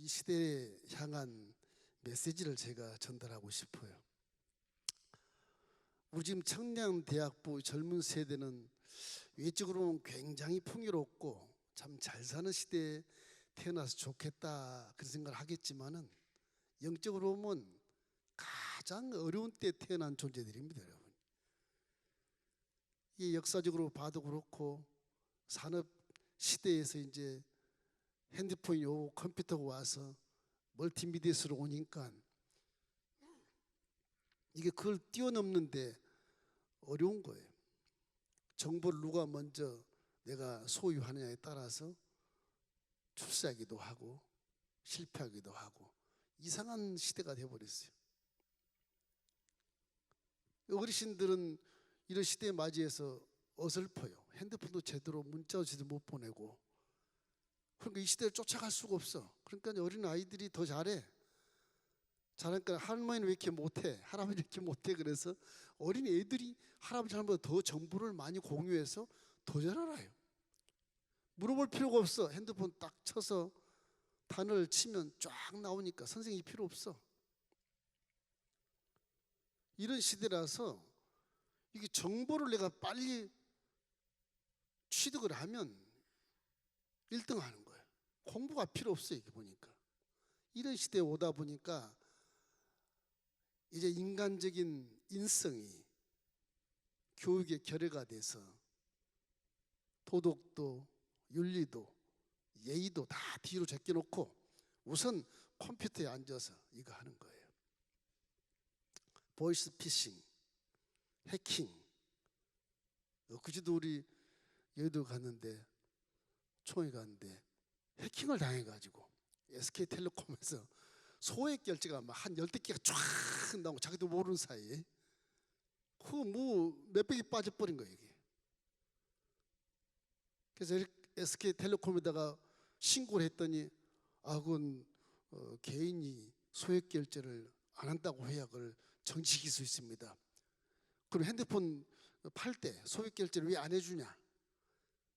이 시대에 향한 메시지를 제가 전달하고 싶어요. 우리 지금 청량대학부 젊은 세대는 외적으로 보면 굉장히 풍요롭고 참 잘 사는 시대에 태어나서 좋겠다 그런 생각을 하겠지만은 영적으로 보면 가장 어려운 때 태어난 존재들입니다, 여러분. 이 역사적으로 봐도 그렇고 산업 시대에서 이제 핸드폰이 오고 컴퓨터가 와서 멀티미디어스로 오니까 이게 그걸 뛰어넘는데 어려운 거예요. 정보를 누가 먼저 내가 소유하느냐에 따라서 출세하기도 하고 실패하기도 하고 이상한 시대가 되어버렸어요. 어르신들은 이런 시대에 맞이해서 어설퍼요. 핸드폰도 제대로 문자도 제대로 못 보내고, 그러니까 이 시대를 쫓아갈 수가 없어. 그러니까 어린 아이들이 더 잘해. 잘하니까 할머니는 왜 이렇게 못해? 할아버지는 왜 이렇게 못해? 그래서 어린 애들이 할아버지 할머니보다 더 정보를 많이 공유해서 더 잘 알아요. 물어볼 필요가 없어. 핸드폰 딱 쳐서 단어를 치면 쫙 나오니까 선생님이 필요 없어. 이런 시대라서 이게 정보를 내가 빨리 취득을 하면 1등 하는 거예요. 공부가 필요 없어요. 이게 보니까. 이런 시대에 오다 보니까 이제 인간적인 인성이 교육의 결여가 돼서 도덕도 윤리도 예의도 다 뒤로 제껴놓고 우선 컴퓨터에 앉아서 이거 하는 거예요. 보이스 피싱, 해킹. 그제도 우리 여의도 갔는데 총회 갔는데 해킹을 당해가지고 SK텔레콤에서 소액 결제가 막 한 10개가 쫙 나오고 자기도 모르는 사이에 그 뭐 몇백이 빠져버린 거예요 이게. 그래서 SK텔레콤에다가 신고를 했더니 그건 개인이 소액 결제를 안 한다고 해야 그걸 정지시킬 수 있습니다. 그럼 핸드폰 팔 때 소액 결제를 왜 안 해주냐?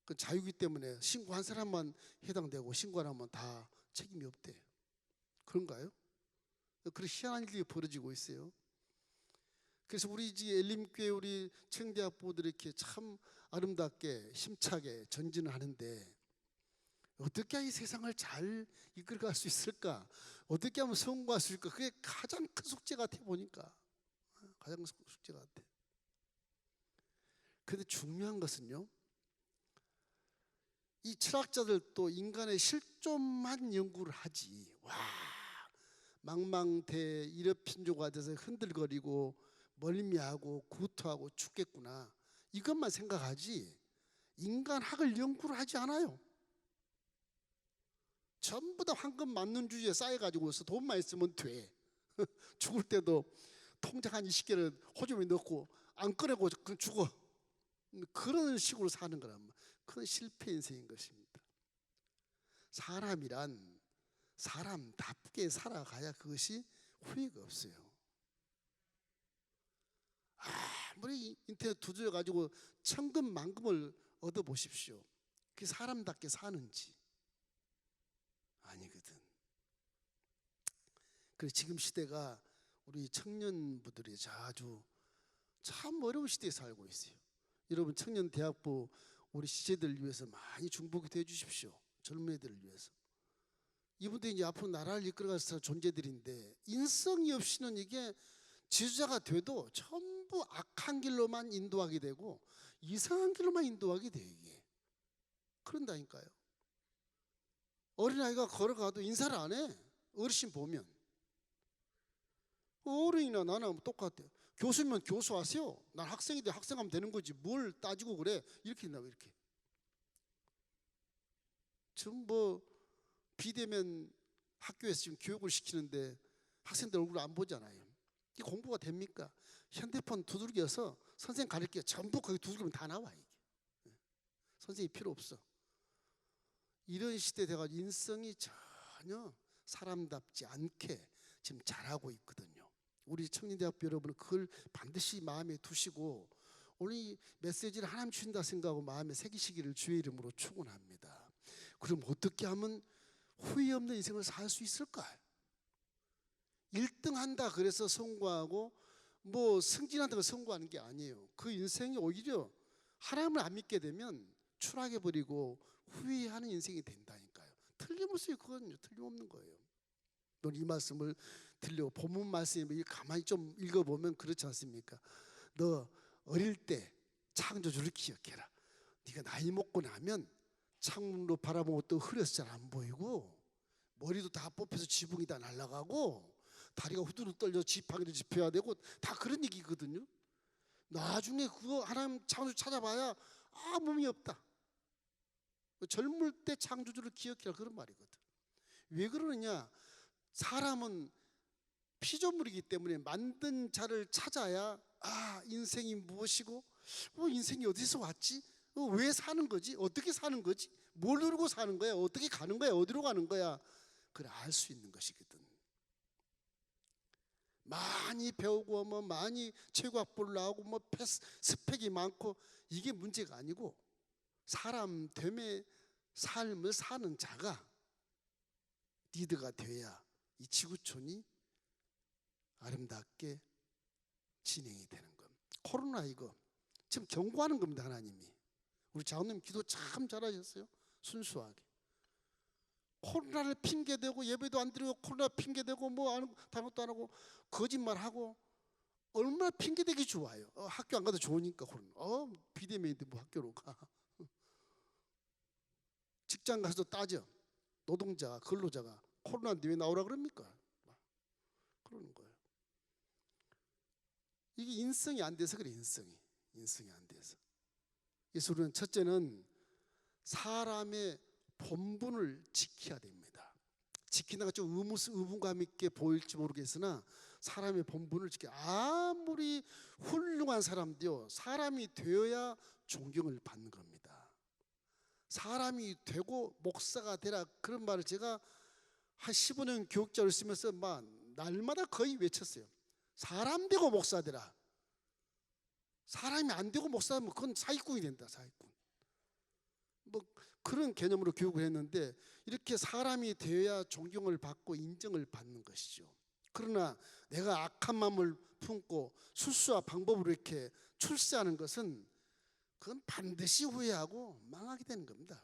그 자유기 때문에 신고한 사람만 해당되고 신고 안 하면 다 책임이 없대. 그런가요? 그런 희한한 일이 벌어지고 있어요. 그래서 우리 엘림교회 우리 청대학부들이 이렇게 참 아름답게 힘차게 전진을 하는데 어떻게 이 세상을 잘 이끌어갈 수 있을까? 어떻게 하면 성공할 수 있을까? 그게 가장 큰 숙제 같아 보니까. 가장 큰 숙제 같아. 그런데 중요한 것은요, 이 철학자들도 인간의 실존만 연구를 하지. 와, 망망대해 일업핀조가 돼서 흔들거리고 멀미하고 구토하고 죽겠구나, 이것만 생각하지 인간학을 연구를 하지 않아요. 전부 다 황금 만능주의에 쌓여가지고서 돈만 있으면 돼. 죽을 때도 통장 한 20개를 호주머니에 넣고 안 꺼내고 그냥 죽어. 그런 식으로 사는 거란 말이야. 그건 실패 인생인 것입니다. 사람이란 사람답게 살아가야 그것이 후회가 없어요. 아무리 인터넷 두드려 가지고 천금 만금을 얻어 보십시오. 그게 사람답게 사는지 아니거든. 그래서 지금 시대가 우리 청년부들이 아주 참 어려운 시대에 살고 있어요. 여러분 청년대학부 우리 시제들을 위해서 많이 중보기 해 주십시오. 젊은 애들을 위해서. 이분들이 이제 앞으로 나라를 이끌어갈 존재들인데 인성이 없이는 이게 지도자가 돼도 전부 악한 길로만 인도하게 되고 이상한 길로만 인도하게 돼 이게. 그런다니까요. 어린아이가 걸어가도 인사를 안 해. 어르신 보면. 어른이나 나나 똑같아요. 교수면 교수하세요. 난 학생인데 학생하면 되는 거지. 뭘 따지고 그래. 이렇게 된다고 이렇게. 지금 뭐 비대면 학교에서 지금 교육을 시키는데 학생들 얼굴 안 보잖아요. 이게 공부가 됩니까? 핸드폰 두들겨서 선생님 가르치기가 전부 거기 두들기면 다 나와 이게. 선생님이 필요 없어. 이런 시대 돼가지고 인성이 전혀 사람답지 않게 지금 자라고 있거든요. 우리 청년대학교 여러분은 그걸 반드시 마음에 두시고 오늘 이 메시지를 하나님 주신다 생각하고 마음에 새기시기를 주의 이름으로 축원합니다. 그럼 어떻게 하면 후회 없는 인생을 살 수 있을까? 1등 한다 그래서 성공하고 뭐 승진한다고 성공하는 게 아니에요. 그 인생이 오히려 하나님을 안 믿게 되면 추락해버리고 후회하는 인생이 된다니까요. 틀림없이 그건 틀림없는 거예요. 오늘 이 말씀을 들려 본문 말씀을 가만히 좀 읽어보면 그렇지 않습니까? 너 어릴 때 창조주를 기억해라. 네가 나이 먹고 나면 창문으로 바라보면 또 흐려서 잘 안 보이고 머리도 다 뽑혀서 지붕이 다 날아가고 다리가 후두둑 떨려 지팡이를 짚어야 되고 다 그런 얘기거든요. 나중에 그거 하나님 창조주 찾아봐야 아무 의미 없다. 젊을 때 창조주를 기억해라 그런 말이거든. 왜 그러느냐? 사람은 피조물이기 때문에 만든 자를 찾아야 인생이 무엇이고 인생이 어디서 왔지? 왜 사는 거지? 어떻게 사는 거지? 뭘 누리고 사는 거야? 어떻게 가는 거야? 어디로 가는 거야? 그걸 알 수 있는 것이거든. 많이 배우고 뭐 많이 최고학부를 나오고 뭐 스펙이 많고 이게 문제가 아니고 사람 됨의 삶을 사는 자가 리더가 돼야 이 지구촌이 아름답게 진행이 되는 겁니다. 코로나 이거 지금 경고하는 겁니다. 하나님이. 우리 장로님 기도 참 잘하셨어요. 순수하게. 코로나를 핑계대고 예배도 안 드리고 코로나 핑계대고 뭐 다른 것도 안 하고 거짓말하고 얼마나 핑계대기 좋아요. 학교 안 가도 좋으니까 코로나. 비대면인데 뭐 학교로 가. 직장 가서 따져. 노동자가 근로자가 코로나인데 왜 나오라 그럽니까? 그러는 거예요. 이게 인성이 안 돼서 그래. 인성이 안 돼서. 그래서 우리는 첫째는 사람의 본분을 지켜야 됩니다. 지키다가 좀 의무감 있게 보일지 모르겠으나 사람의 본분을 지켜. 아무리 훌륭한 사람도요, 사람이 되어야 존경을 받는 겁니다. 사람이 되고 목사가 되라 그런 말을 제가 한 15년 교육자를 쓰면서 날마다 거의 외쳤어요. 사람 되고 목사 되라. 사람이 안 되고 목사 되면 그건 사기꾼이 된다. 사기꾼. 뭐 그런 개념으로 교육을 했는데 이렇게 사람이 되어야 존경을 받고 인정을 받는 것이죠. 그러나 내가 악한 마음을 품고 술수와 방법으로 이렇게 출세하는 것은 그건 반드시 후회하고 망하게 되는 겁니다.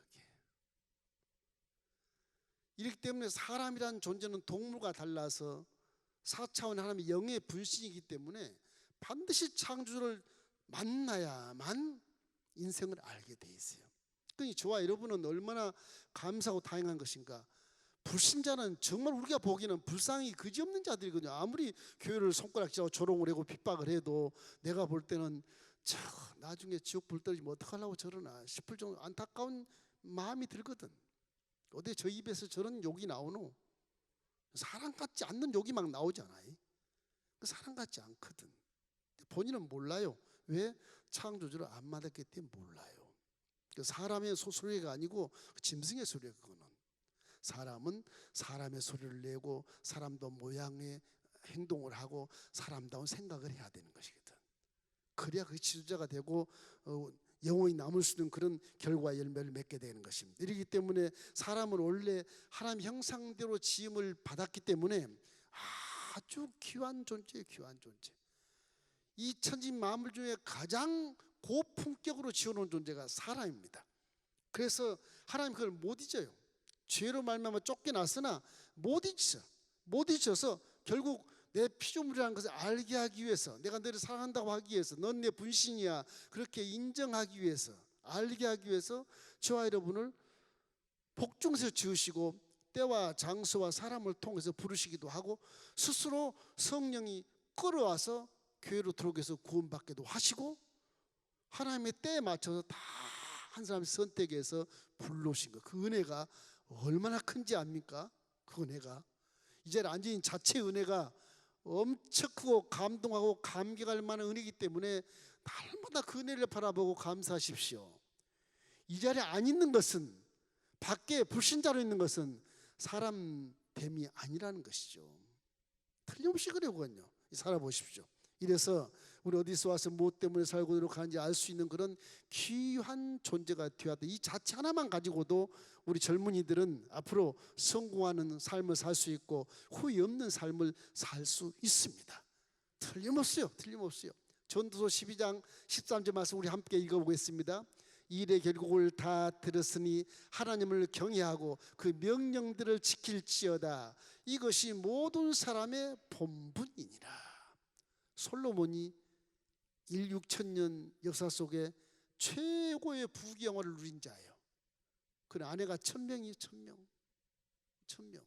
이렇기 때문에 사람이란 존재는 동물과 달라서 4차원의 하나님의 영의 분신이기 때문에 반드시 창조주를 만나야만 인생을 알게 돼 있어요. 그러니 저와 여러분은 얼마나 감사하고 다행한 것인가. 불신자는 정말 우리가 보기에는 불쌍히 그지없는 자들이거든요. 아무리 교회를 손가락질하고 조롱을 하고 핍박을 해도 내가 볼 때는 나중에 지옥 불 떨어지면 어떡하려고 저러나 싶을 정도 안타까운 마음이 들거든. 어디 저 입에서 저런 욕이 나오노? 사람 같지 않는 욕이 막 나오잖아요. 사람 같지 않거든. 본인은 몰라요. 왜? 창조주를 안 만났기 때문에 몰라요. 사람의 소리가 아니고 짐승의 소리예요. 그거는. 사람은 사람의 소리를 내고 사람다운 모양의 행동을 하고 사람다운 생각을 해야 되는 것이거든. 그래야 그 지도자가 되고 영원히 남을 수 있는 그런 결과 열매를 맺게 되는 것입니다. 이렇기 때문에 사람은 원래 하나님 형상대로 지음을 받았기 때문에 아주 귀한 존재예요. 귀한 존재. 이 천지 만물 중에 가장 고품격으로 지어놓은 존재가 사람입니다. 그래서 하나님 그걸 못 잊어요. 죄로 말미암아 쫓겨났으나 못 잊어서 결국 내 피조물이라는 것을 알게 하기 위해서, 내가 너를 사랑한다고 하기 위해서, 넌 내 분신이야 그렇게 인정하기 위해서, 알게 하기 위해서 저와 여러분을 복중에서 지으시고 때와 장소와 사람을 통해서 부르시기도 하고 스스로 성령이 끌어와서 교회로 들어오게 해서 구원받게도 하시고 하나님의 때에 맞춰서 다 한 사람의 선택해서 불러오신 거. 그 은혜가 얼마나 큰지 압니까? 그 은혜가 이 자리에 앉은 자체의 은혜가 엄청 크고 감동하고 감격할 만한 은혜이기 때문에 날마다 그 은혜를 바라보고 감사하십시오. 이 자리에 안 있는 것은, 밖에 불신자로 있는 것은 사람 됨이 아니라는 것이죠. 틀림없이 그래. 그건요. 살아보십시오. 이래서 우리 어디서 와서 무엇 때문에 살고 노력하는지 알 수 있는 그런 귀한 존재가 되었다. 이 자체 하나만 가지고도 우리 젊은이들은 앞으로 성공하는 삶을 살 수 있고 후회 없는 삶을 살 수 있습니다. 틀림없어요. 틀림없어요. 전도서 12장 13절 말씀 우리 함께 읽어보겠습니다. 이 일의 결국을 다 들었으니 하나님을 경외하고 그 명령들을 지킬지어다. 이것이 모든 사람의 본분이니라. 솔로몬이 6천년 역사 속에 최고의 부귀영화를 누린 자예요. 그 아내가 1000명이 1000명.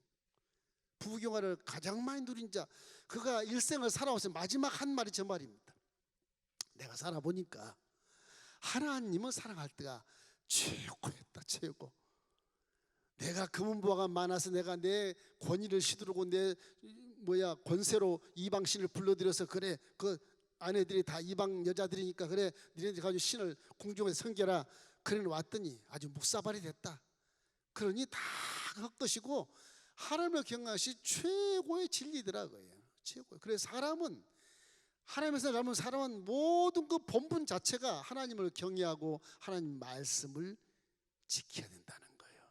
부귀영화를 가장 많이 누린 자. 그가 일생을 살아오면서 마지막 한 말이 저 말입니다. 내가 살아보니까 하나님을 사랑할 때가 최고였다. 최고. 내가 금은보화가 많아서 내가 내 권위를 휘두르고 내 권세로 이방신을 불러들여서 그래 그 아내들이 다 이방 여자들이니까 그래 니네들 가지고 신을 궁중에서 섬겨라. 그래 왔더니 아주 묵사발이 됐다. 그러니 다 헛것이고 하나님을 경외하는 것이 최고의 진리더라고요. 최고. 그래서 사람은 하나님에서 닮은 사람은 모든 그 본분 자체가 하나님을 경외하고 하나님 말씀을 지켜야 된다는 거예요.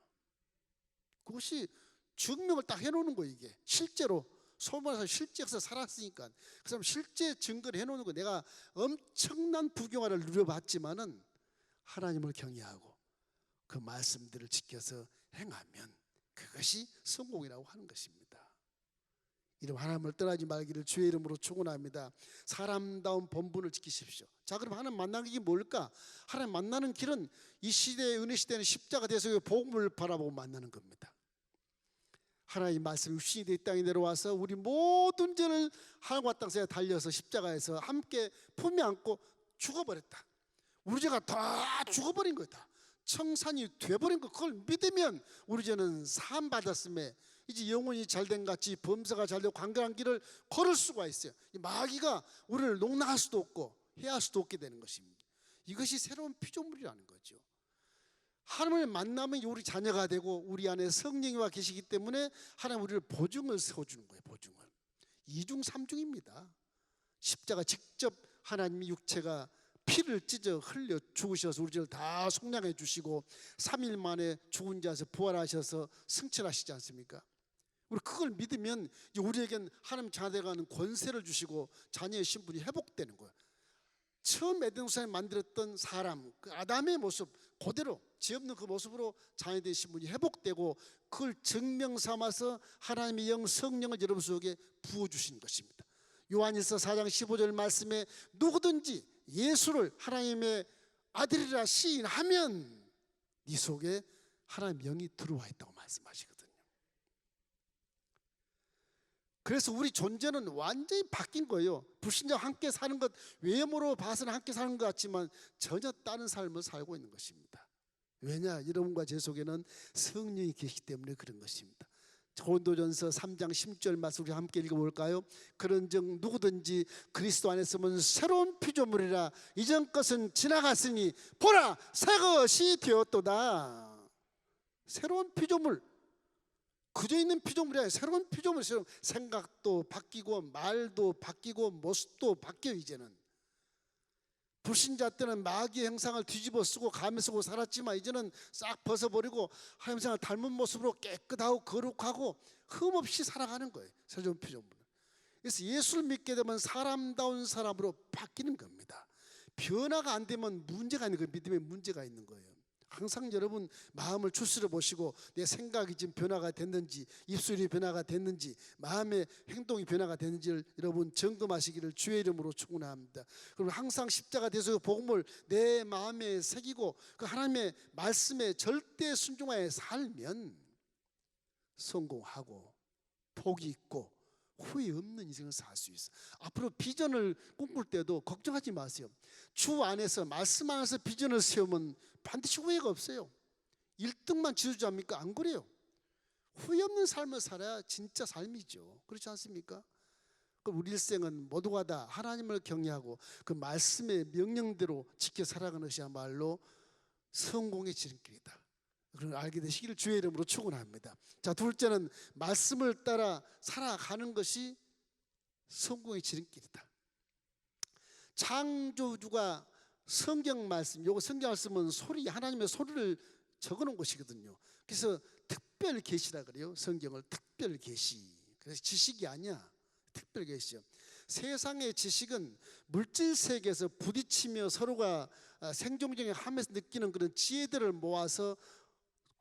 그것이 증명을 딱 해놓는 거예요. 이게 실제로 솔로몬에서 실제에서 살았으니까 그 사람 실제 증거를 해놓는 거. 내가 엄청난 부귀영화를 누려봤지만은 하나님을 경외하고 그 말씀들을 지켜서 행하면 그것이 성공이라고 하는 것입니다. 이름 하나님을 떠나지 말기를 주의 이름으로 축원합니다. 사람다운 본분을 지키십시오. 자, 그럼 하나님 만나는 게 뭘까? 하나님 만나는 길은 이 시대의 은혜 시대는 십자가 대속의 복음을 바라보고 만나는 겁니다. 하나님 말씀 육신이 돼 이 땅에 내려와서 우리 모든 죄를 하늘과 땅에 달려서 십자가에서 함께 품에 안고 죽어버렸다. 우리 죄가 다 죽어버린 거다. 청산이 돼버린 거. 그걸 믿으면 우리 죄는 사함 받았음에 이제 영혼이 잘된 같이 범사가 잘되고 관결한 길을 걸을 수가 있어요. 마귀가 우리를 농락할 수도 없고 해할 수도 없게 되는 것입니다. 이것이 새로운 피조물이라는 거죠. 하나님을 만나면 우리 자녀가 되고 우리 안에 성령이 와 계시기 때문에 하나님 우리를 보증을 세워주는 거예요. 보증을. 2중 3중입니다. 십자가 직접 하나님이 육체가 피를 찢어 흘려 죽으셔서 우리 죄를 다 속량해 주시고 3일 만에 죽은 자에서 부활하셔서 승천하시지 않습니까? 우리 그걸 믿으면 우리에겐 하나님 자녀되어가는 권세를 주시고 자녀의 신분이 회복되는 거예요. 처음 에덴 동산에 만들었던 사람 그 아담의 모습 그대로 죄 없는 그 모습으로 자녀된 신분이 회복되고 그걸 증명 삼아서 하나님의 영 성령을 여러분 속에 부어주신 것입니다. 요한일서 4장 15절 말씀에 누구든지 예수를 하나님의 아들이라 시인하면 네 속에 하나님의 영이 들어와 있다고 말씀하시거든요. 그래서 우리 존재는 완전히 바뀐 거예요. 불신자와 함께 사는 것, 외모로 봐서는 함께 사는 것 같지만 전혀 다른 삶을 살고 있는 것입니다. 왜냐? 여러분과 제 속에는 성령이 계시기 때문에 그런 것입니다. 고린도전서 3장 10절 말씀 우리 함께 읽어볼까요? 그런즉 누구든지 그리스도 안에 있으면 새로운 피조물이라 이전 것은 지나갔으니 보라 새 것이 되었도다. 새로운 피조물, 그저 있는 피조물이 아니라 새로운 피조물. 생각도 바뀌고 말도 바뀌고 모습도 바뀌어요. 이제는 불신자 때는 마귀의 형상을 뒤집어 쓰고 가며 쓰고 살았지만 이제는 싹 벗어버리고 하나님 형상을 닮은 모습으로 깨끗하고 거룩하고 흠없이 살아가는 거예요. 새로운 피조물은. 그래서 예수를 믿게 되면 사람다운 사람으로 바뀌는 겁니다. 변화가 안 되면 문제가 있는 거예요. 믿음에 문제가 있는 거예요. 항상 여러분 마음을 추스려 보시고 내 생각이 지금 변화가 됐는지, 입술이 변화가 됐는지, 마음의 행동이 변화가 됐는지를 여러분 점검하시기를 주의 이름으로 축원합니다. 그럼 항상 십자가 대속의 복음을 내 마음에 새기고 그 하나님의 말씀에 절대 순종하여 살면 성공하고 복이 있고 후회 없는 인생을 살 수 있어. 앞으로 비전을 꿈꿀 때도 걱정하지 마세요. 주 안에서 말씀 안에서 비전을 세우면 반드시 후회가 없어요. 1등만 지어주합니까? 안 그래요. 후회 없는 삶을 살아야 진짜 삶이죠. 그렇지 않습니까? 그럼 우리 일생은 모두가 다 하나님을 경외하고 그 말씀의 명령대로 지켜 살아가는 것이야말로 성공의 지름길이다. 그걸 알게 되시기를 주의 이름으로 축원합니다. 자, 둘째는 말씀을 따라 살아가는 것이 성공의 지름길이다. 창조주가 성경 말씀, 요거 성경 말씀은 소리, 하나님의 소리를 적어놓은 것이거든요. 그래서 특별 계시라 그래요. 성경을 특별 계시. 그래서 지식이 아니야. 특별 계시죠. 세상의 지식은 물질 세계에서 부딪히며 서로가 생존경에 하면서 느끼는 그런 지혜들을 모아서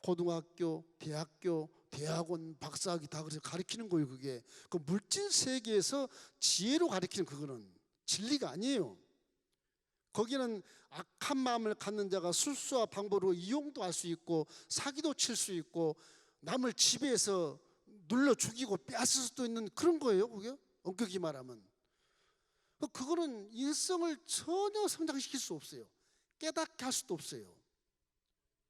고등학교, 대학교, 대학원, 박사학위 다 그래서 가르치는 거예요. 그게 그 물질 세계에서 지혜로 가르치는 그거는 진리가 아니에요. 거기는 악한 마음을 갖는 자가 술수와 방법으로 이용도 할 수 있고 사기도 칠 수 있고 남을 지배해서 눌러 죽이고 빼앗을 수도 있는 그런 거예요. 그게 엄격히 말하면 그거는 인성을 전혀 성장시킬 수 없어요. 깨닫게 할 수도 없어요.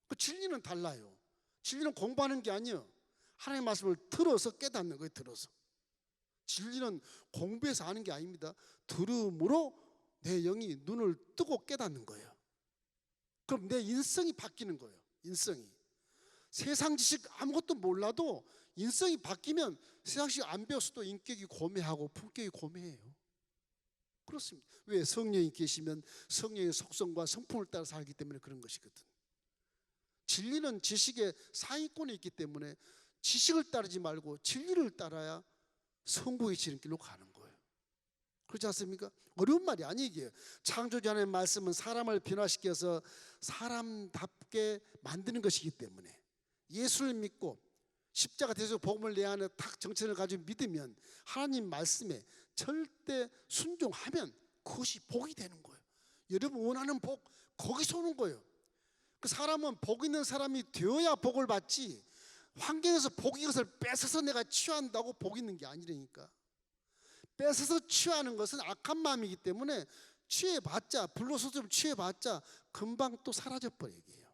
그 진리는 달라요. 진리는 공부하는 게 아니에요. 하나님의 말씀을 들어서 깨닫는 거예요. 들어서. 진리는 공부해서 아는 게 아닙니다. 들음으로 내 영이 눈을 뜨고 깨닫는 거예요. 그럼 내 인성이 바뀌는 거예요. 인성이. 세상 지식 아무것도 몰라도 인성이 바뀌면 세상 지식 안 배웠어도 인격이 고매하고 품격이 고매해요. 그렇습니다. 왜? 성령이 계시면 성령의 속성과 성품을 따라 살기 때문에 그런 것이거든. 진리는 지식의 상위권에 있기 때문에 지식을 따르지 말고 진리를 따라야 성공의 지름길로 가는 거예요. 그렇지 않습니까? 어려운 말이 아니에요. 이게 창조주 하나님의 말씀은 사람을 변화시켜서 사람답게 만드는 것이기 때문에 예수를 믿고 십자가 대속 복음을 내 안에 탁 정체를 가지고 믿으면 하나님 말씀에 절대 순종하면 그것이 복이 되는 거예요. 여러분 원하는 복 거기서 오는 거예요. 그 사람은 복 있는 사람이 되어야 복을 받지 환경에서 복이 것을 뺏어서 내가 취한다고 복 있는 게 아니라니까. 뺏어서 취하는 것은 악한 마음이기 때문에 취해봤자 불로소득 취해봤자 금방 또 사라져버리게요.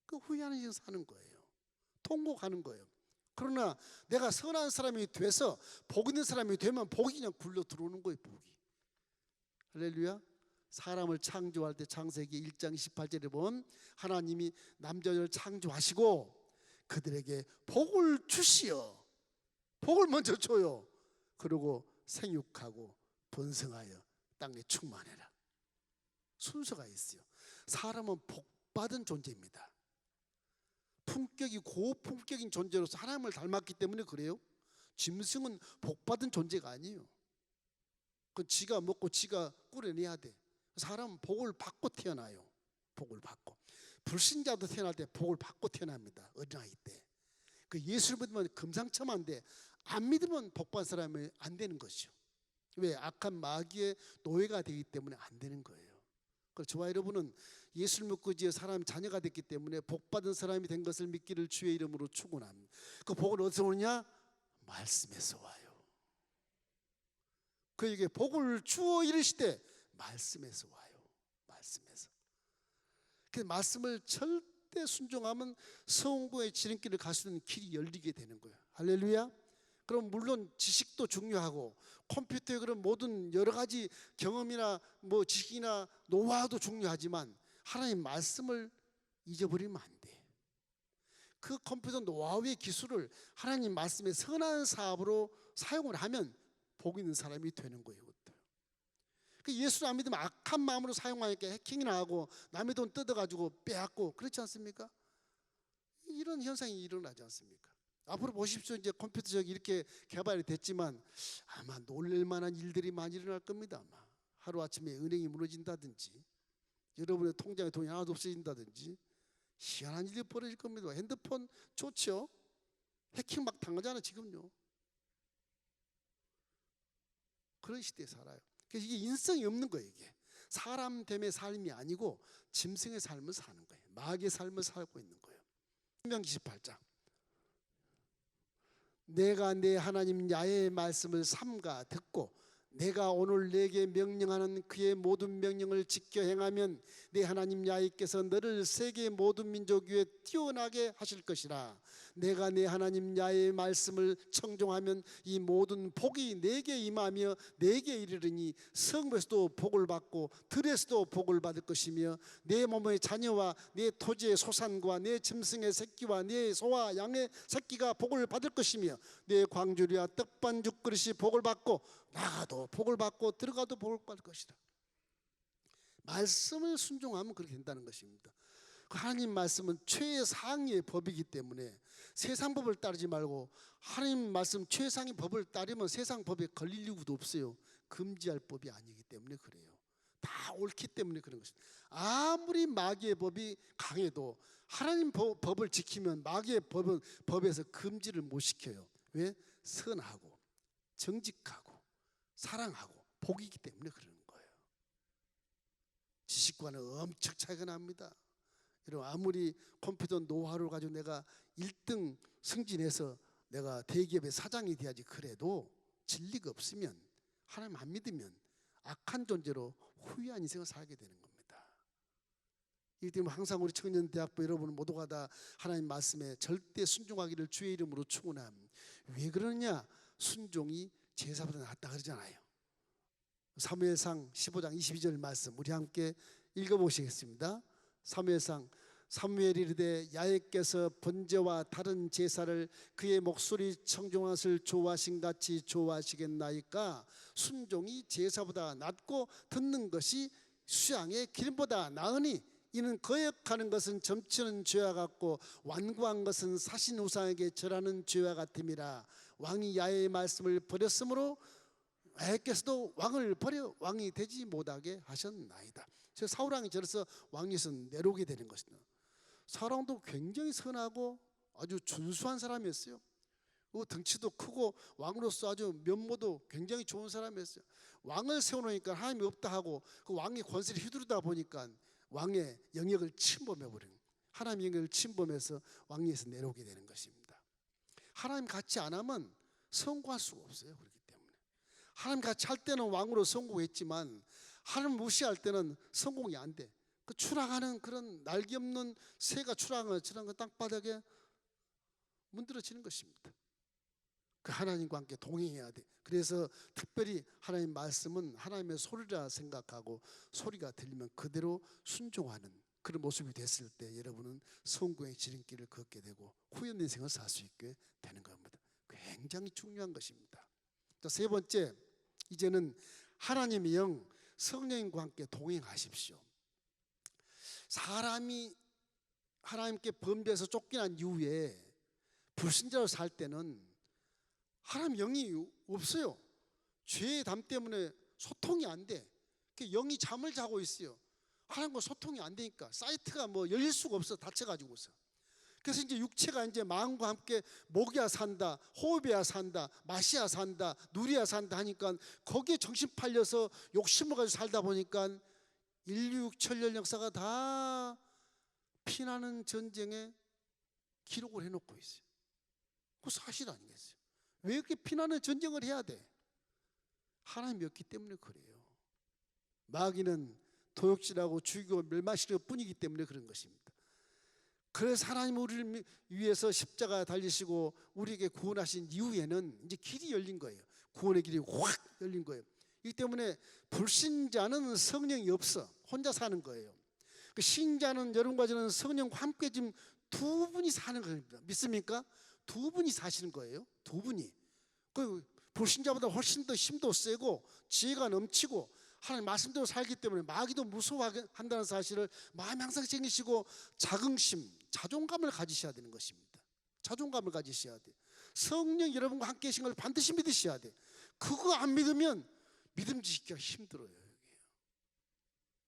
그 후회하는 인생 사는 거예요. 통곡하는 거예요. 그러나 내가 선한 사람이 돼서 복 있는 사람이 되면 복이 그냥 굴러 들어오는 거예요. 복이. 할렐루야. 사람을 창조할 때 창세기 1장 28절에 보면 하나님이 남자 여자를 창조하시고 그들에게 복을 주시어. 복을 먼저 줘요. 그리고 생육하고 번성하여 땅에 충만해라. 순서가 있어요. 사람은 복받은 존재입니다. 품격이 고품격인 존재로서 하나님을 닮았기 때문에 그래요. 짐승은 복받은 존재가 아니에요. 그건 지가 먹고 지가 꾸려내야 돼. 사람은 복을 받고 태어나요. 복을 받고. 불신자도 태어날 때 복을 받고 태어납니다. 어린아이 때. 그 예수를 믿으면 금상첨화인데 안 믿으면 복받은 사람이 안 되는 것이죠. 왜? 악한 마귀의 노예가 되기 때문에 안 되는 거예요. 그래서 저와 여러분은 예수를 믿고 이제 사람 자녀가 됐기 때문에 복받은 사람이 된 것을 믿기를 주의 이름으로 축원합니다. 그 복은 어디서 오느냐? 말씀에서 와요. 그에게 복을 주어 이르시되 말씀에서 와요. 말씀에서. 그 말씀을 절대 순종하면 성공의 지름길을 갈 수 있는 길이 열리게 되는 거예요. 할렐루야. 그럼 물론 지식도 중요하고 컴퓨터의 그런 모든 여러 가지 경험이나 뭐 지식이나 노하우도 중요하지만 하나님 말씀을 잊어버리면 안 돼. 그 컴퓨터 노하우의 기술을 하나님 말씀의 선한 사업으로 사용을 하면 복 있는 사람이 되는 거예요. 그 예수를 안 믿으면 악한 마음으로 사용하니까 해킹이나 하고 남의 돈 뜯어가지고 빼앗고 그렇지 않습니까? 이런 현상이 일어나지 않습니까? 앞으로 보십시오. 이제 컴퓨터적이 이렇게 개발이 됐지만 아마 놀랄 만한 일들이 많이 일어날 겁니다. 아마 하루아침에 은행이 무너진다든지 여러분의 통장에 돈이 하나도 없어진다든지 희한한 일이 벌어질 겁니다. 핸드폰 좋죠? 해킹 막 당하잖아요. 지금요. 그런 시대에 살아요. 그래서 이게 인성이 없는 거예요. 이게 사람됨의 삶이 아니고 짐승의 삶을 사는 거예요. 마귀의 삶을 살고 있는 거예요. 신명기 18장. 내가 내 하나님 야훼의 말씀을 삼가 듣고 내가 오늘 내게 명령하는 그의 모든 명령을 지켜 행하면 내 하나님 야훼께서 너를 세계 모든 민족 위에 뛰어나게 하실 것이라. 내가 내 하나님 야훼의 말씀을 청종하면 이 모든 복이 내게 임하며 내게 이르르니 성에서도 복을 받고 들에서도 복을 받을 것이며 내 몸의 자녀와 내 토지의 소산과 내 짐승의 새끼와 내 소와 양의 새끼가 복을 받을 것이며 내 광주리와 떡반죽 그릇이 복을 받고 나가도 복을 받고 들어가도 복을 받을 것이다. 말씀을 순종하면 그렇게 된다는 것입니다. 하나님 말씀은 최상의 법이기 때문에 세상 법을 따르지 말고 하나님 말씀 최상의 법을 따르면 세상 법에 걸릴 이유도 없어요. 금지할 법이 아니기 때문에 그래요. 다 옳기 때문에 그런 것입니다. 아무리 마귀의 법이 강해도 하나님 법을 지키면 마귀의 법에서 금지를 못 시켜요. 왜? 선하고 정직하고 사랑하고 복이기 때문에 그러는 거예요. 지식과는 엄청 차이가 납니다. 여러분, 아무리 컴퓨터 노하우를 가지고 내가 1등 승진해서 내가 대기업의 사장이 돼야지 그래도 진리가 없으면 하나님 안 믿으면 악한 존재로 후회한 인생을 살게 되는 겁니다. 이 때문에 항상 우리 청년대학부 여러분 모두가 다 하나님 말씀에 절대 순종하기를 주의 이름으로 축원함. 왜 그러느냐? 순종이 제사보다 낫다 그러잖아요. 사무엘상 15장 22절 말씀 우리 함께 읽어보시겠습니다. 사무엘상 사무엘이 이르되 야훼께서 번제와 다른 제사를 그의 목소리 청종한 것을 좋아하신 같이 좋아하시겠나이까? 순종이 제사보다 낫고 듣는 것이 수양의 기름보다 나으니 이는 거역하는 것은 점치는 죄와 같고 완고한 것은 사신 우상에게 절하는 죄와 같음이라. 왕이 야훼의 말씀을 버렸으므로 야훼께서도 왕을 버려 왕이 되지 못하게 하셨나이다. 사울왕이 저래서 왕위에서 내려오게 되는 것이다. 사울왕도 굉장히 선하고 아주 준수한 사람이었어요. 덩치도 크고 왕으로서 아주 면모도 굉장히 좋은 사람이었어요. 왕을 세워놓으니까 하나님이 없다 하고 그 왕의 권세를 휘두르다 보니까 왕의 영역을 침범해버린, 하나님의 영역을 침범해서 왕위에서 내려오게 되는 것입니다. 하나님 같이 안 하면 성공할 수가 없어요. 그렇기 때문에 하나님 같이 할 때는 왕으로 성공했지만 하나님 무시할 때는 성공이 안 돼. 그 추락하는 그런 날개 없는 새가 추락하는 것처럼 그 땅바닥에 문드러지는 것입니다. 그 하나님과 함께 동행해야 돼. 그래서 특별히 하나님 말씀은 하나님의 소리라 생각하고 소리가 들리면 그대로 순종하는 그런 모습이 됐을 때 여러분은 성공의 지름길을 걷게 되고 후연 인생을 살 수 있게 되는 겁니다. 굉장히 중요한 것입니다. 자, 세 번째, 이제는 하나님의 영 성령님과 함께 동행하십시오. 사람이 하나님께 범죄해서 쫓겨난 이후에 불신자로 살 때는 하나님 영이 없어요. 죄의 담 때문에 소통이 안 돼. 영이 잠을 자고 있어요. 하나님과 소통이 안 되니까 사이트가 열릴 수가 없어. 닫혀가지고서. 그래서 이제 육체가 이제 마음과 함께 목이야 산다, 호흡이야 산다, 맛이야 산다, 누리야 산다 하니까 거기에 정신 팔려서 욕심을 가지고 살다 보니까 인류 6천년 역사가 다 피나는 전쟁에 기록을 해놓고 있어요. 그 사실 아니겠어요? 왜 이렇게 피나는 전쟁을 해야 돼? 하나님이 없기 때문에 그래요. 마귀는 도역질하고 죽이고 멸망시킬 뿐이기 때문에 그런 것입니다. 그래서 하나님 우리를 위해서 십자가 달리시고 우리에게 구원하신 이후에는 이제 길이 열린 거예요. 구원의 길이 확 열린 거예요. 이 때문에 불신자는 성령이 없어. 혼자 사는 거예요. 그 신자는 여러분과 저는 성령과 함께 지금 두 분이 사는 겁니다. 믿습니까? 두 분이 사시는 거예요. 두 분이. 그 불신자보다 훨씬 더 힘도 세고 지혜가 넘치고 하나님 말씀대로 살기 때문에 마귀도 무서워한다는 사실을 마음에 항상 챙기시고 자긍심, 자존감을 가지셔야 되는 것입니다. 자존감을 가지셔야 돼. 성령 여러분과 함께 계신 걸 반드시 믿으셔야 돼. 그거 안 믿으면 믿음 지키기가 힘들어요.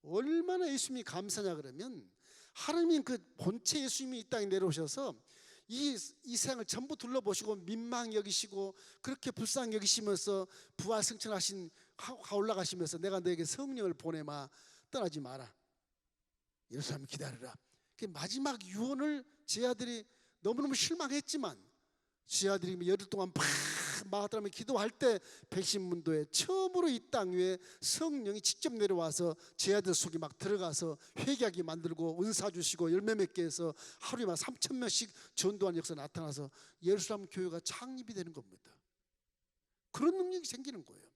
얼마나 예수님이 감사냐 그러면 하나님 그 본체 예수님이 이 땅에 내려오셔서 이 세상을 전부 둘러보시고 민망히 여기시고 그렇게 불쌍히 여기시면서 부활 승천하신 올라가시면서 내가 너에게 성령을 보내마 떠나지 마라 예루살렘 기다려라. 마지막 유언을 제 아들이 너무너무 실망했지만 제 아들이 열흘 동안 마가다락에 기도할 때 백신문도에 처음으로 이 땅 위에 성령이 직접 내려와서 제 아들 속에 막 들어가서 회개하게 만들고 은사 주시고 열매 맺게 해서 하루에 막 3,000명씩 전도하는 역사가 나타나서 예루살렘 교회가 창립이 되는 겁니다. 그런 능력이 생기는 거예요.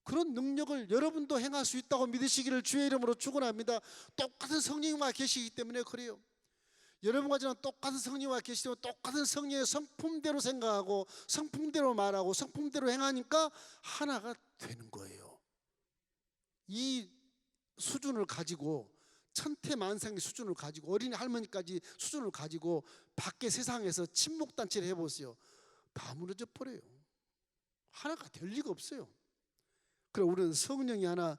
그런 능력을 여러분도 행할 수 있다고 믿으시기를 주의 이름으로 축원합니다. 똑같은 성령님과 계시기 때문에 그래요. 여러분과 저는 똑같은 성령과 계시고 똑같은 성령의 성품대로 생각하고 성품대로 말하고 성품대로 행하니까 하나가 되는 거예요. 이 수준을 가지고, 천태만상의 수준을 가지고, 어린이 할머니까지 수준을 가지고 밖에 세상에서 친목단체를 해보세요. 다 무너져 버려요. 하나가 될 리가 없어요. 그럼 우리는 성령이 하나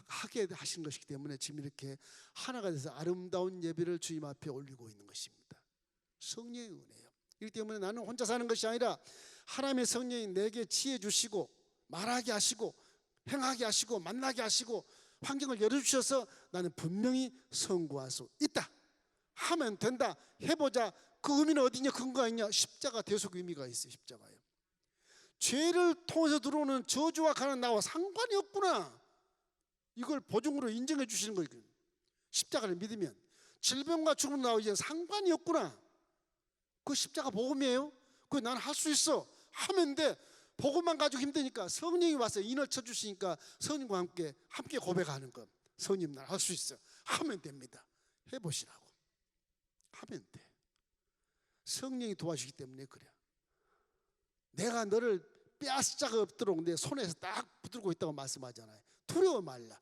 하게 하신 것이기 때문에 지금 이렇게 하나가 돼서 아름다운 예배를 주님 앞에 올리고 있는 것입니다. 성령의 은혜예요. 이렇기 때문에 나는 혼자 사는 것이 아니라 하나님의 성령이 내게 지혜 주시고 말하게 하시고 행하게 하시고 만나게 하시고 환경을 열어주셔서 나는 분명히 선고할 수 있다, 하면 된다, 해보자. 그 의미는 어디냐? 근거가 있냐? 십자가 대속 의미가 있어요. 십자가요. 죄를 통해서 들어오는 저주와 가는 나와 상관이 없구나, 이걸 보증으로 인정해 주시는 거예요. 십자가를 믿으면 질병과 죽음으로 나와 이제 상관이 없구나. 그 십자가 복음이에요. 그거 나는 할 수 있어, 하면 돼. 복음만 가지고 힘드니까 성령이 와서 인을 쳐주시니까 성령과 함께 고백하는 것. 성령, 난 할 수 있어, 하면 됩니다. 해보시라고. 하면 돼. 성령이 도와주기 때문에 그래. 내가 너를 빼앗을 자가 없도록 내 손에서 딱 붙들고 있다고 말씀하잖아요. 두려워 말라.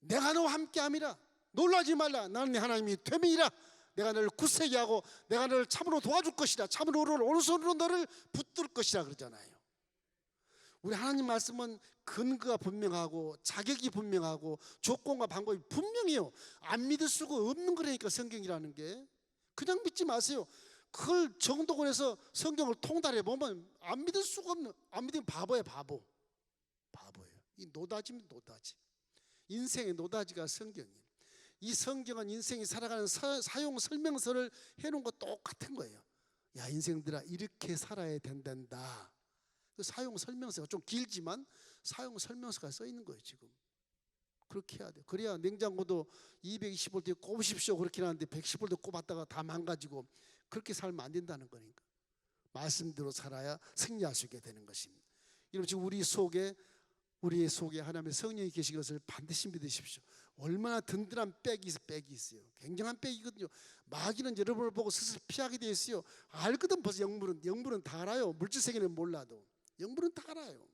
내가 너와 함께함이라. 놀라지 말라. 나는 네 하나님이 됨이니라. 내가 너를 굳세게 하고 내가 너를 참으로 도와줄 것이라. 참으로 오른손으로 너를 붙들 것이라 그러잖아요. 우리 하나님 말씀은 근거가 분명하고 자격이 분명하고 조건과 방법이 분명해요. 안 믿을 수가 없는 거라니까, 성경이라는 게. 그냥 믿지 마세요. 그걸 정독을 해서 성경을 통달해 보면 안 믿을 수가 없는, 안 믿으면 바보예요. 바보예요. 이 노다지면 노다지. 인생의 노다지가 성경이에요. 이 성경은 인생이 살아가는 사용 설명서를 해놓은 거 똑같은 거예요. 야, 인생들아, 이렇게 살아야 된단다. 그 사용 설명서가 좀 길지만 사용 설명서가 써 있는 거예요. 지금 그렇게 해야 돼요. 그래야 냉장고도 220V 꼽으십시오 그렇게 하는데 110V 꼽았다가 다 망가지고 그렇게 살면 안 된다는 거니까 말씀대로 살아야 승리할 수 있게 되는 것입니다. 여러분, 지금 우리의 속에 하나님의 성령이 계신 것을 반드시 믿으십시오. 얼마나 든든한 백이 있어요. 굉장한 백이거든요. 마귀는 여러분을 보고 스스로 피하게 되어 있어요. 알거든. 벌써 영물은 다 알아요. 물질 세계는 몰라도 영물은 다 알아요.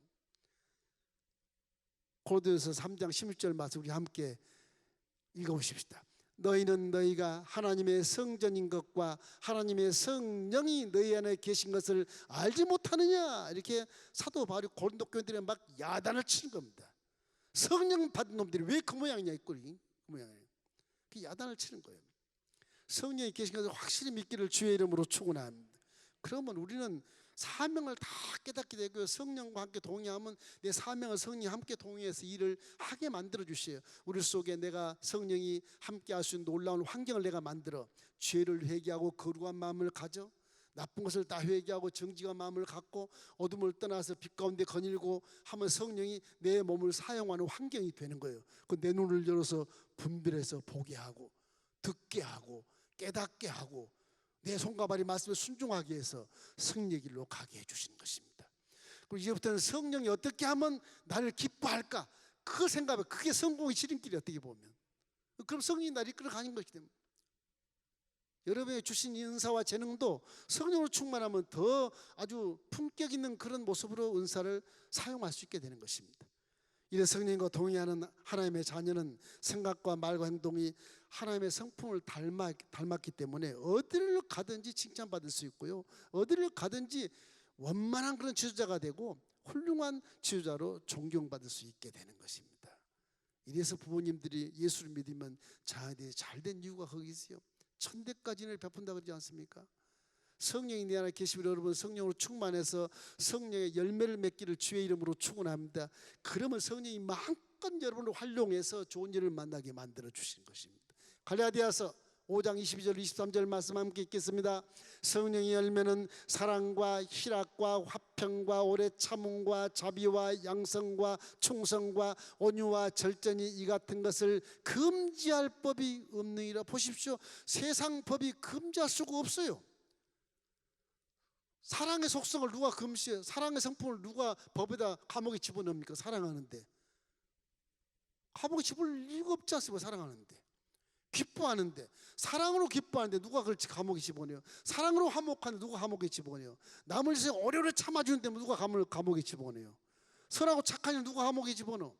고린도전서 3장 16절 말씀 우리 함께 읽어보십시다. 너희는 너희가 하나님의 성전인 것과 하나님의 성령이 너희 안에 계신 것을 알지 못하느냐. 이렇게 사도 바울이 고린도 교인들에 막 야단을 치는 겁니다. 성령 받은 놈들이 왜 그 모양이냐, 이 꼴이. 그 모양이에요. 그 야단을 치는 거예요. 성령이 계신 것을 확실히 믿기를 주의 이름으로 축원합니다. 그러면 우리는 사명을 다 깨닫게 되고 성령과 함께 동의하면 내 사명을 성령이 함께 동의해서 일을 하게 만들어 주셔요. 우리 속에 내가 성령이 함께 할 수 있는 놀라운 환경을 내가 만들어 죄를 회개하고 거룩한 마음을 가져 나쁜 것을 다 회개하고 정직한 마음을 갖고 어둠을 떠나서 빛 가운데 거닐고 하면 성령이 내 몸을 사용하는 환경이 되는 거예요. 그 내 눈을 열어서 분별해서 보게 하고 듣게 하고 깨닫게 하고 내 손과 발이 말씀에 순종하게 해서 승리의 길로 가게 해주시는 것입니다. 그리고 이제부터는 성령이 어떻게 하면 나를 기뻐할까, 그 생각에 그게 성공의 지름길이 어떻게 보면. 그럼 성령이 나를 이끌어가는 것이기 때문에 여러분의 주신 이 은사와 재능도 성령으로 충만하면 더 아주 품격 있는 그런 모습으로 은사를 사용할 수 있게 되는 것입니다. 이래 성령과 동의하는 하나님의 자녀는 생각과 말과 행동이 하나님의 성품을 닮았기 때문에 어디를 가든지 칭찬받을 수 있고요, 어디를 가든지 원만한 그런 지도자가 되고 훌륭한 지도자로 존경받을 수 있게 되는 것입니다. 이래서 부모님들이 예수를 믿으면 자녀들이 잘된 이유가 거기 있어요. 천대까지는 베푼다 그러지 않습니까? 성령이 내 안에 계시면 여러분 성령으로 충만해서 성령의 열매를 맺기를 주의 이름으로 축원합니다. 그러면 성령이 마음껏 여러분을 활용해서 좋은 일을 만나게 만들어 주시는 것입니다. 갈라디아서 5장 22절 23절 말씀 함께 읽겠습니다. 성령의 열매는 사랑과 희락과 화평과 오래 참음과 자비와 양성과 충성과 온유와 절제니 이 같은 것을 금지할 법이 없느니라. 보십시오. 세상 법이 금지할 수가 없어요. 사랑의 속성을 누가 금지해요? 사랑의 성품을 누가 법에다 감옥에 집어넣습니까? 사랑하는데 감옥에 집을 이유가 없지 않습니까? 사랑하는데 기뻐하는데 사랑으로 기뻐하는데 누가 그걸 감옥에 집어넣어요? 사랑으로 화목하는데 누가 감옥에 집어넣어요? 남을 위해서 오래오래 참아주는데 누가 감옥에 집어넣어요? 선하고 착한 일 누가 감옥에 집어넣어?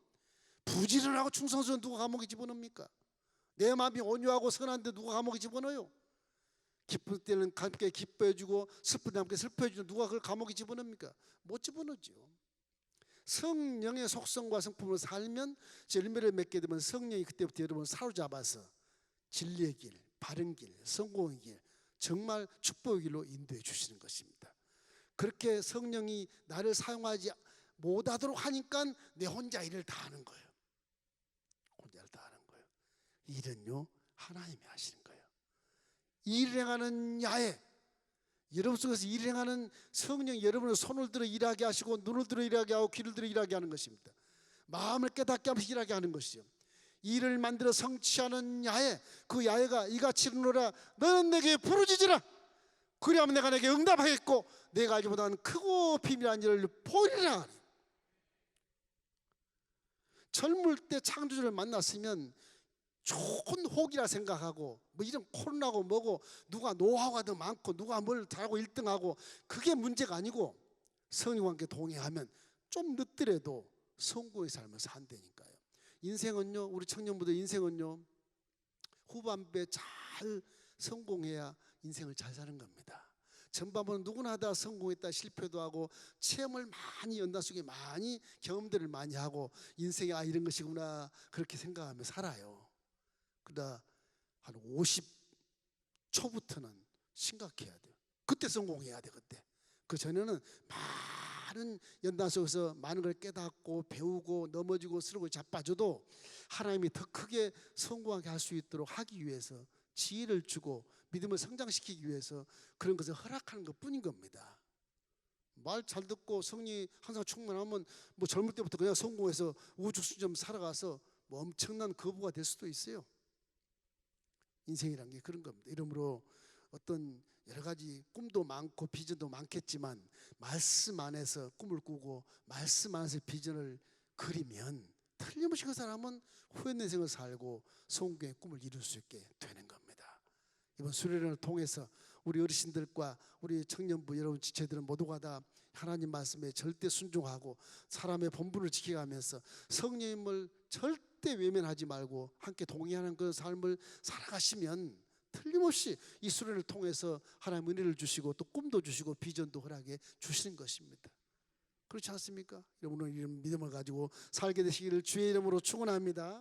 부지런하고 충성스러운 누가 감옥에 집어넣습니까? 내 마음이 온유하고 선한데 누가 감옥에 집어넣어요? 기쁠 때는 함께 기뻐해주고 슬플 때 함께 슬퍼해주는 누가 그걸 감옥에 집어넣습니까? 못 집어넣죠. 성령의 속성과 성품을 살면 열매를 맺게 되면 성령이 그때부터 여러분을 사로잡아서 진리의 길, 바른 길, 성공의 길, 정말 축복의 길로 인도해 주시는 것입니다. 그렇게 성령이 나를 사용하지 못하도록 하니까 내 혼자 일을 다 하는 거예요. 혼자 일을 다 하는 거예요. 일은요 하나님이 하시는 거예요. 일을 행하는 야에 여러분 속에서 일을 행하는 성령이 여러분의 손을 들어 일하게 하시고 눈을 들어 일하게 하고 귀를 들어 일하게 하는 것입니다. 마음을 깨닫게 하면서 일하게 하는 것이요. 일을 만들어 성취하는 야에 그 야에가 이같이 이르노라 너는 내게 부르짖으라 그리하면 내가 내게 응답하겠고 내가 알지 못하는 크고 비밀한 일을 보이리라. 젊을 때 창조주를 만났으면 좋은 혹이라 생각하고 뭐 이런 코로나고 뭐고 누가 노하우가 더 많고 누가 뭘 잘하고 1등하고 그게 문제가 아니고 성령과 함께 동행하면 좀 늦더라도 성공의 삶을 산다니까요. 인생은요 우리 청년부들 인생은요 후반부에 잘 성공해야 인생을 잘 사는 겁니다. 전반부는 누구나 하다 성공했다 실패도 하고 체험을 많이 연단 속에 많이 경험들을 많이 하고 인생이 아 이런 것이구나 그렇게 생각하며 살아요. 그러다 한 50 초부터는 심각해야 돼요. 그때 성공해야 돼. 그때 그 전에는 많은 연단 속에서 많은 걸 깨닫고 배우고 넘어지고 쓰러고 자빠져도 하나님이 더 크게 성공하게 할 수 있도록 하기 위해서 지혜를 주고 믿음을 성장시키기 위해서 그런 것을 허락하는 것뿐인 겁니다. 말 잘 듣고 성령이 항상 충만하면 뭐 젊을 때부터 그냥 성공해서 우후죽순처럼 살아가서 뭐 엄청난 거부가 될 수도 있어요. 인생이란 게 그런 겁니다. 이러므로 어떤 여러 가지 꿈도 많고 비전도 많겠지만 말씀 안에서 꿈을 꾸고 말씀 안에서 비전을 그리면 틀림없이 그 사람은 후회된 인생을 살고 성공의 꿈을 이룰 수 있게 되는 겁니다. 이번 수련회를 통해서 우리 어르신들과 우리 청년부 여러분 지체들은 모두가 다 하나님 말씀에 절대 순종하고 사람의 본분을 지켜가면서 성령님을 절대 외면하지 말고 함께 동의하는 그런 삶을 살아가시면 틀림없이 이 수련을 통해서 하나님 은혜를 주시고 또 꿈도 주시고 비전도 허락해 주시는 것입니다. 그렇지 않습니까? 여러분은 이런 믿음을 가지고 살게 되시기를 주의 이름으로 축원합니다.